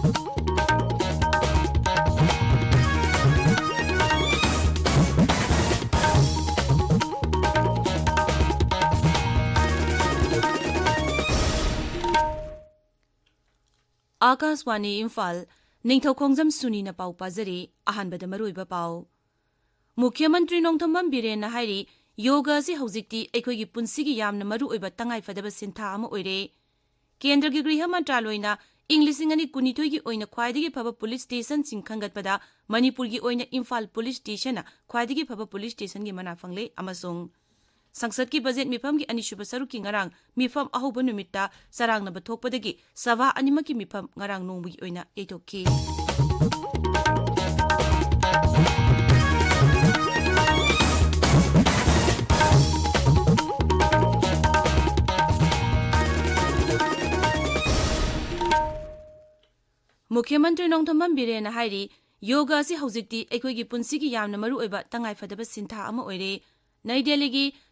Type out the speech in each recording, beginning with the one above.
आकाशवाणी इम्फाल निंगथौखोंगजम सुनी न पाउ पाजरी अहानबदा मरुइबा पाउ मुख्यमंत्री नोंथोंबम बिरेन हाइरी योगा से हौजिक्ति अखोइगी पुंसिगी यामना मरुइबा तंगाइफदबा सिंथा अमा ओइरे केंद्रगी गृह मंत्रालयना इंग्लिशिंग अनि कुनिथोइगी ओइना ख्वाइदिगी फबा पुलिस स्टेशन सिंग खंगतपदा मणिपुरगी ओइना इम्फाल पुलिस स्टेशन ख्वाइदिगी फबा पुलिस स्टेशन गी मना फंगले अमसोंग संसद की बजेट मिफम की अनिशुब सरुक की ngarang मिफम अहोब नुमित्ता सरांगनब थोकपदगी सभा अनिमकी मिफम ngarang नोंबगी ओइना एथोखी मुख्यमंत्री नोंथोंबम बिरेन हाइरी योगा से हौजिक्ति अखोइगी पुंसिगी यामना मरु ओइबा तंगाइफदबा सिंथा अमा ओइरे नई दिल्ली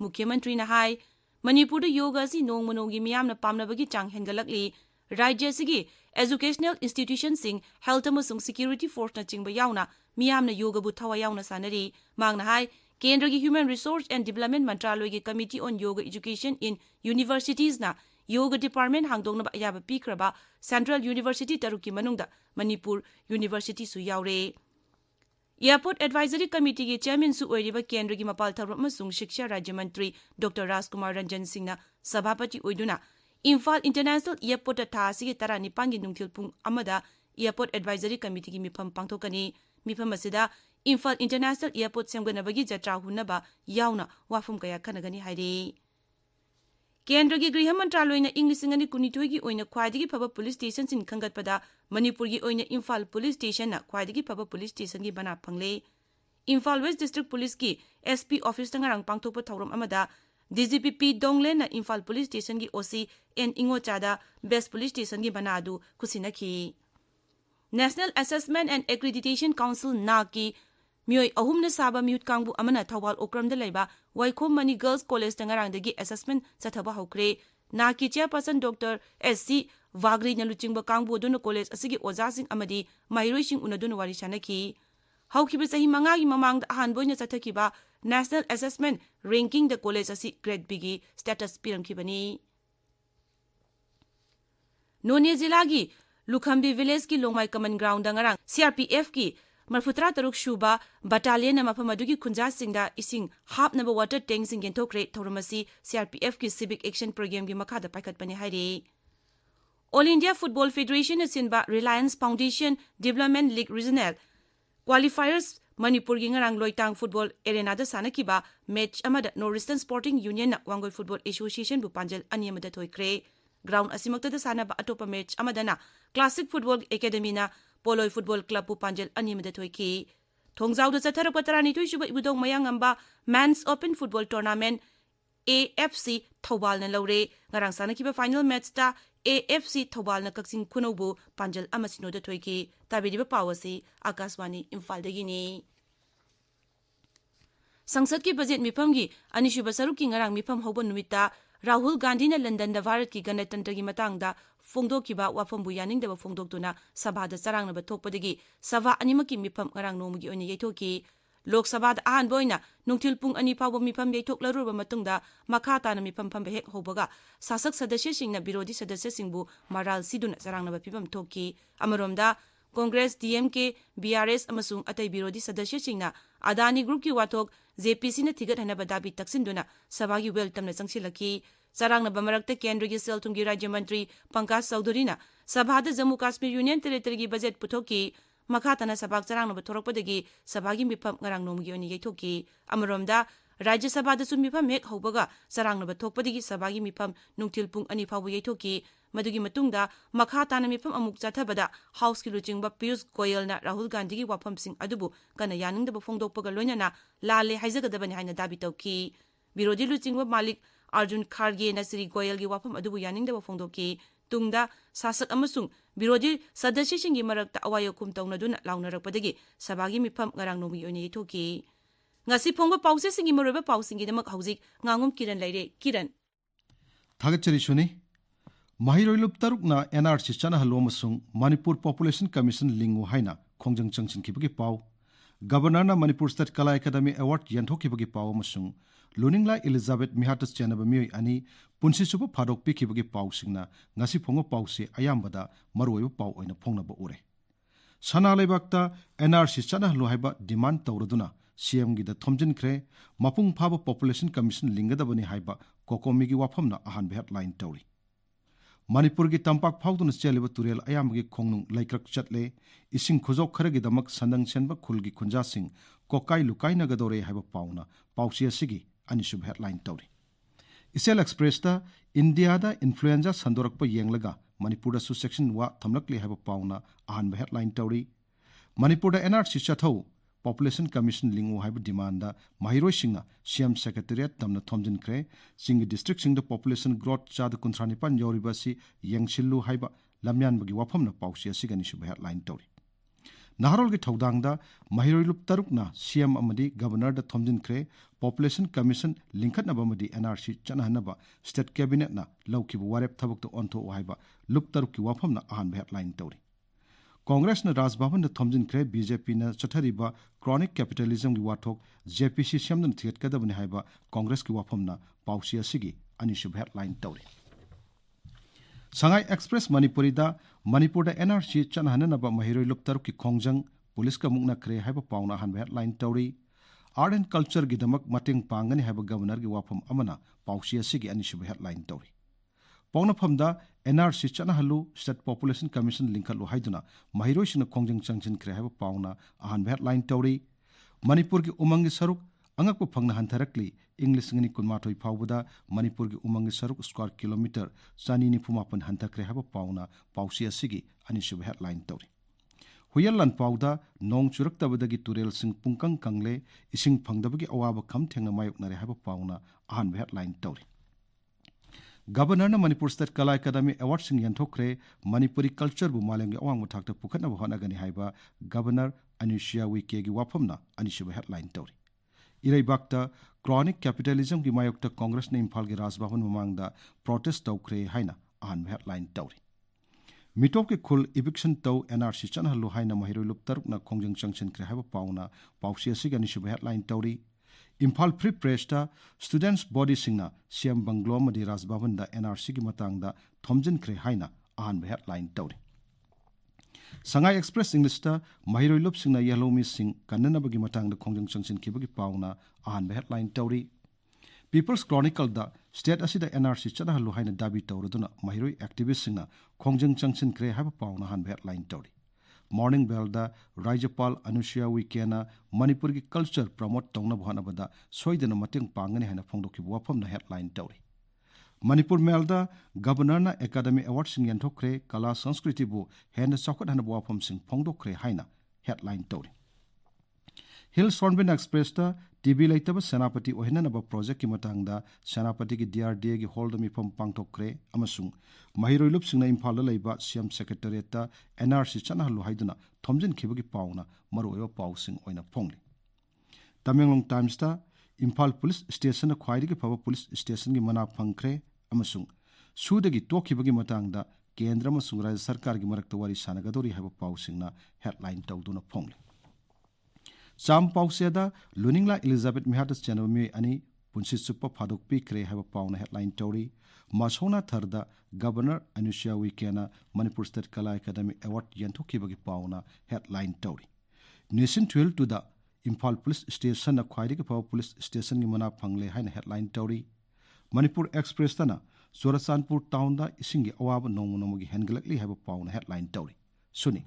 मुख्यमंत्री ना हाई मणिपुर योगा सि नोंगमनोंगी मियामना पामनबगी चांग हेंगलकली राज्य सिगी एजुकेशनल इंस्टीट्यूशन सिंग हेल्थ अमसुंग सिक्योरिटी फोर्स ना चिंगबा यावना मियामना योगा बु थवा यावना सानरी मांगना हाई केंद्र की ह्यूमन रिसोर्स एंड डेवलपमेंट मंत्रालय की committee on yoga education in universities ना योगा डिपार्टमेंट हांगदोंगनबा अयाबा पीखरबा सेंट्रल यूनिवर्सिटी तरुकी मनुंगदा मणिपुर यूनिवर्सिटी सु यावरे एयरपोर्ट एडवाइजरी कमिटी की चेयरमैन सु ओइरिबा केंद्र की मपाल थौरम अमसुंग शिक्षा राज्य मंत्री डॉक्टर राजकुमार रंजन सिंह ना सभापति ओइदुना इम्फाल इंटरनेशनल एयरपोर्ट थासी 19 की नुंगथिल पुंग अमदा एयरपोर्ट एडवाइजरी कमिटी की मिफम पांगथोकनी मिफम असिदा इम्फाल इंटरनेशनल एयरपोर्ट सेमगनबगी जत्रा हुनबा यावना वाफम कया खनगनी हाइरे केंद्र की गृह मंत्रालय इंग्लिशिंग अनि कुनिथोइगी ओइना ख्वाइदिगी फबा पुलिस स्टेशन सिन खंगतपदा मणिपुर की ओइना इम्फाल पुलिस स्टेशन ना ख्वाइदिगी फबा पुलिस स्टेशन की बना फंगले इम्फाल वेस्ट डिस्ट्रिक्ट पुलिस की एसपी ऑफिस तंगारंग पांगथोप थौरम अमदा डीजीपी पी डोंगलेन ना इम्फाल पुलिस स्टेशन की ओसी एन इंगोचादा बेस्ट पुलिस स्टेशन की बना अदु खुसिनखी national assessment and accreditation council ना की मियोय अहुमना साबा म्यूट कांगबु अमना थौबाल ओक्रमदा लेबा वाइखोम मनी गर्ल्स कॉलेज तंगारांगदगी असेसमेंट चथबा हौक्रे ना की चेयरपर्सन डॉक्टर एससी वागरी नलुचिंगबा कांगबु दुनो कॉलेज असिगी ओजासिंग अमदी माइरोइसिंग उनदुन वारी सानकी हौखिबा सही मंगागी ममांग अहानबोइना चथखिबा national assessment ranking the college असि ग्रेड बी की स्टेटस पिरंखिबनी नोने जिला की लुखंबी विलेज की लोंगमाई कमन ग्राउंड दंगारांग सीआरपीएफ की मरफुत्रा तरुक शुबा बटालियन मफम अदुगी खुंजा सिंगदा इसिंग हापनब वाटर टैंक सिंग गेंथोक्रे थौरमसी सीआरपीएफ की सिविक एक्शन प्रोग्राम की मखादा पाइखतपने हाइरे ऑल इंडिया फुटबॉल फेडरेशन सिनबा Reliance foundation development league regional qualifiers Manipur की ngarang लोइतांग फुटबॉल एरेना दा सानकिबा मैच अमदा नॉर्थ ईस्टर्न स्पोर्टिंग यूनियन ना वांगोय फुटबॉल एसोसिएशन बु पांजल अनियमदा थोइक्रे ग्राउंड असिमक्तदा सानबा अटोपा मैच अमदना क्लासिक फुटबॉल एकेडमी ना पोलोय फुटबॉल क्लब पु पांजल अनिमदा थोइकी थोंगजाउदा चथरप 32 सुबा इबुदोंग मयांगंबा men's open football tournament AFC Thoubal न लौरे ngarang सानकिबा फाइनल मैच ता AFC थौबाल न कक्सिंग खुनौबु पांजल अमसिनोदा थोइकी ताबिदिबा पावसी आकाशवाणी इम्फाल दगिनी संसद की बजेट मिफम की अनिशुब सरुक की ngarang मिफम होबो नुमिता राहुल गांधी ने लंदन भारत की गणतंत्र की मतंगदा फोंदोकिबा वाफमबु यानिंगदबा फोंदोक्तुना सभादा चरांगनबा थोकपदगी सभा अनिमकी मिफम ngarang नोमगी ओइना येथोकी लोकसभादा अहानबा ओइना नुंगथिल पुंग अनि फावबा मिफम येथोक्लरुबा मतुंगदा मखा ताना मिफम फंबा हेक होबगा शासक सदस्य सिंगना विरोधी सदस्य सिंगबु मराल सिदुना चरांगनबा फिबम थोकी अमरोमदा कांग्रेस DMK BRS अमसुंग अतै विरोधी सदस्य सिंगना अदानी ग्रुप की वाथोक JPC ने थिगत हनबा दाबी तक्सिनदुना सभागी वेलतमना चंगसिलकी चरांगनबा मरक्ते केंद्र की सेल थुंगी राज्य मंत्री पंकज चौधरीना सभादा जम्मू काश्मीर यूनियन टेरिटरी की बजेट पुथोकी मखातना सभाग चरांगनबा थोरकपदगी सभागी मिफम ngarang नोमगी ओनि येथोकी अमरोमदा राज्य सभादा सु मिफम हेक होबगा चरांगनबा थोकपदगी सभागी मिफम नुंगथिल पुंग अनि फावु येथोकी मदुगी मतुंगदा मखाताना मिफम अमुक चथबदा हाउस की लुचिंगबा पीयूष गोयलना राहुल गांधी की वाफम सिंग अदुबु कना यानिंगदबा फोंदोकपगा लोइनाना लाले हाइजगदबनि हाइना दाबी तौकी विरोधी लुचिंगबा मालिक अर्जुन खारगे न श्री गोयल की वाफम अदुबु यानिंगदबा फोंदोकी तुंगदा शासक अमसुंग विरोधी सदस्य सिंगी मरक्ता अवायोकुम तौनदुना लाउनरकपदगी सभागी मिफम ngarang नोमगी ओइना येथोकी ngasi phongba pause singi moroba pausingi damak hauzik ngangom kiran laire kiran Thagachari Suni Mahiroilup Tarukna NRC Chana Halomasung Manipur Population Commission Lingu Haina Khongjang Changshin Kibagi Pau Governor na Manipur State Kala Academy Award Yanto Kibagi Pau Masung Luningla Elizabeth Mihatas Chanaba Mui Ani Punsi Super Padok Pikibagi Pau Singna Ngasi Pongo Pau Se Ayambada Maroi Pau Oina Pongnaba Ure Sana Lebakta NRC Chana Halo demand Tauraduna CM Gida Thomjin Kre Mapung Paba Population Commission Lingadabani Haiba Kokomigi Wapamna Ahan Behat Line Tauri Manipur gi tampak phauduna cheliba turel ayamgi khongnung laikrak chatle ising khojok kharagi damak sandang chenba khulgi khunja sing kokai lukai na gadore haiba pauna pausi asigi anisub headline tauri Isel Express ta India da influenza sandorakpa yenglaga Manipur da su section wa thamlakli haiba pauna ahan headline tauri Manipur da NRC chathau Population Commission Lingu haiba demand da Mahiroi Singa CM Secretariat tamna Thomjin Kre Singi District Sing the Population Growth Chad Kuntranipan Yoribasi Yangshillu haiba Lamyan bagi wapam na pausi asigani sub headline tauri Naharol gi thaudang da Mahiroi lup taruk na CM amadi Governor da Thomjin Kre Population Commission linkhat na bamadi NRC chanahanaba State Cabinet na lawkibu warep thabuk to onto haiba lup taruk ki wapam na ahan headline tauri Congress na Raj Bhavan na Thomjin Kre BJP na chathariba chronic capitalism gi wathok JPC siamdan thiat kadabani haiba Congress ki wafam na pausi asigi anisub headline tauri Sangai Express Manipuri da Manipur da NRC chanhana ba Mahiroi luptar ki khongjang police ka mukna kre haiba pauna han headline tauri Art and Culture gi damak mating pangani haiba governor gi wafam amana pausi asigi anisub headline tauri Pauna Phamda NRC Chanahalu State Population Commission Linkalu Haiduna Mahiroi Sina Khongjang Changshin Kre haiba pauna ahan headline tauri Manipur ki umangi saruk angakpa phangna hantarakli English ngani kunmathoi phawbada Manipur ki umangi saruk square kilometer chani ni phumapan hantakre haiba pauna pausi asigi anisub headline tauri Huyalan pauda nong churaktabadagi turel sing pungkang kangle ising phangdabagi awaba kham thengna mayoknare haiba pauna ahan headline tauri Governor na Manipur State Kala Academy Award sing yanthokre Manipuri culture bu malengi awang muthakta pukhatna bahana gani haiba Governor Anushya Wike gi waphamna anisub headline tauri Irai bakta chronic capitalism gi mayokta Congress na Imphal gi Raj Bhavan mamangda protest tawkre haina ahan headline tauri Mitop ke khul eviction taw NRC chanhalu haina Mahiroi lup taruk na khongjang changshin kre haiba pauna pausi asigi anisub headline tauri Imphal Free Press ta students body singna CM Banglo madi Raj Bhavan da NRC gi matangda Thomjin Kre haina ahan headline tauri Sangai Express English ta Mahiroi lup singna Yalomi Sing kanana bagi matangda khongjang changshin kibagi pauna ahan headline tauri People's Chronicle da state asida NRC chanahalu haina dabi tauraduna Mahiroi activist singna khongjang changshin kre haiba pauna ahan headline tauri Morning Bell da Rajapal Anushya Wikena Manipur ki culture promote tongna bhana bada soidena mateng pangani hana phongdoki wafam na headline tauri Manipur Mail da Governor na Academy Award sing yanthokre Kala Sanskriti bu hena sakot hana wafam sing phongdokre haina headline tauri Hill Sonbin Express da TV laitaba Senapati ohena na ba project ki matang da Senapati ki DRDA ki hold mi phom pangthokre amasung Mahiroi lup singna Imphal la leiba CM Secretariat ta NRC chanahalu haiduna Thomjin khibagi pauna maroiwa pau sing oina phongli Tamenglong Times ta Imphal Police Station na khwaidagi phaba police station gi mana phangkhre amasung sudagi tokhibagi matang da Kendra amasung Rajya Sarkar gi marakta wari sanagadori haiba pau singna headline tawduna phongli Sam Pauseda Luningla Elizabeth Mihatas Chanami Ani Punsi Super Padok Pikre have a pound headline Tori Masona Tharda Governor Anushya Wikena Manipur State Kala Academy Award Yantoki Bagi Pauna headline Tori Nation 12 to the Imphal Police Station a Quaidik Power Police Station Nimana Pangle Hain headline Tori Manipur Express Tana Sorasanpur Town da Isingi Awab Nomonomogi Hengalakli have a pound headline Tori Suni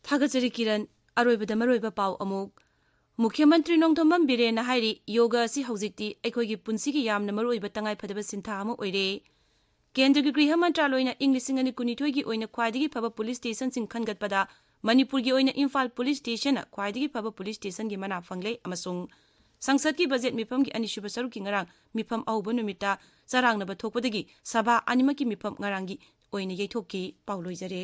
Thagachari Kiran aroibada maroiba pau amuk Mukhyamantri Ningthoukhongjam Suni na hairi yoga si haujikti aikhoigi punsigi yamna maroiba tangai phadaba sintha ama oire Kendra gi Griha Mantraloina English ngani kunithoi gi oina khwaidigi phaba police station sing khangatpada Manipur gi oina Imphal police station na khwaidigi phaba police station gi mana phangle amasung Sangsad ki budget mifam gi anishuba saru ki ngarang mifam auba numita sarang na bathokpadagi sabha animaki mifam ngarang gi oina yeithokki pauloijare